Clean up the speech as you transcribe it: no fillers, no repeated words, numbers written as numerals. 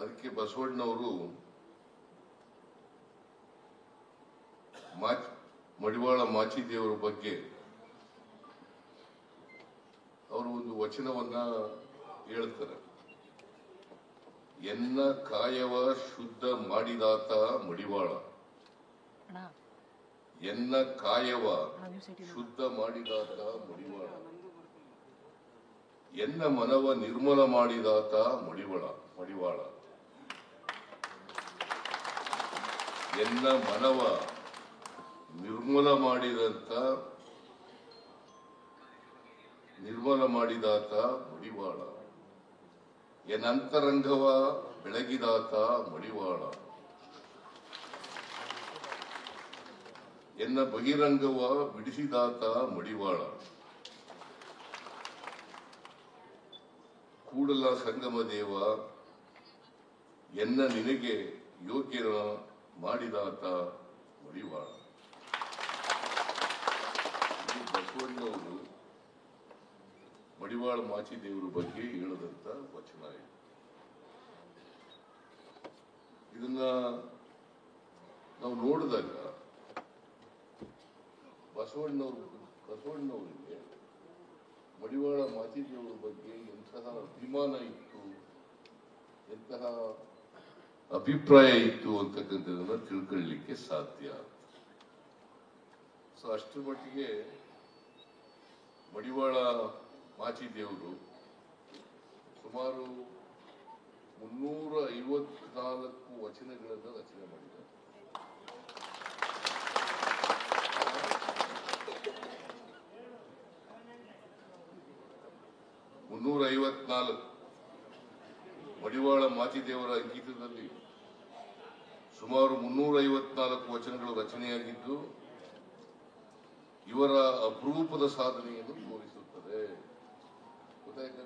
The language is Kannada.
ಅದಕ್ಕೆ ಬಸವಣ್ಣವರು ಮಡಿವಾಳ ಮಾಚಿದೇವರ ಬಗ್ಗೆ ಅವರು ಒಂದು ವಚನವನ್ನ ಹೇಳ್ತಾರೆ. ಎನ್ನ ಕಾಯವ ಶುದ್ಧ ಮಾಡಿದಾತ ಮಡಿವಾಳ, ಎನ್ನ ಕಾಯವ ಶುದ್ಧ ಮಾಡಿದಾತ ಮಡಿವಾಳ, ಎನ್ನ ಮನವ ನಿರ್ಮಲ ಮಾಡಿದಾತ ಮಡಿವಾಳ, ಎನ್ನ ಮನವ ನಿರ್ಮಲ ಮಾಡಿದಾತ ಮಡಿವಾಳ, ಎನ್ನ ಅಂತರಂಗವ ಬೆಳಗಿದಾತ ಮಡಿವಾಳ, ಎನ್ನ ಬಹಿರಂಗವ ಬಿಡಿಸಿದಾತ ಮಡಿವಾಳ, ಕೂಡಲ ಸಂಗಮ ದೇವ ಎನ್ನ ನಿನಗೆ ಯೋಗ್ಯನ ಮಾಡಿದಾತ ಮಡಿವಾಳ. ಬಸವಣ್ಣವರು ಮಡಿವಾಳ ಮಾಚಿದೇವರ ಬಗ್ಗೆ ಹೇಳದಂತ ವಚನ ಇದೆ. ಇದನ್ನ ನಾವು ನೋಡಿದಾಗ ಬಸವಣ್ಣವರಿಗೆ ಮಡಿವಾಳ ಮಾಚಿದೇವರ ಬಗ್ಗೆ ಎಂತಹ ಅಭಿಮಾನ ಇತ್ತು, ಎಂತಹ ಅಭಿಪ್ರಾಯ ಇತ್ತು ಅಂತಕ್ಕಂಥದನ್ನ ತಿಳ್ಕೊಳ್ಳಿಕ್ಕೆ ಸಾಧ್ಯ. ಸೊ ಅಷ್ಟರ ಮಟ್ಟಿಗೆ ಮಡಿವಾಳ ಮಾಚಿದೇವರು ಸುಮಾರು 354 ವಚನಗಳನ್ನು ರಚನೆ ಮಾಡಿದ್ದಾರೆ. 354 ಮಡಿವಾಳ ಮಾಚಿದೇವರ ಗೀತದಲ್ಲಿ ಸುಮಾರು 354 ವಚನಗಳು ರಚನೆಯಾಗಿದ್ದು ಇವರ ಅಪರೂಪದ ಸಾಧನೆಯನ್ನು ತೋರಿಸುತ್ತದೆ. ಗೊತ್ತಾಯ್ತಾ?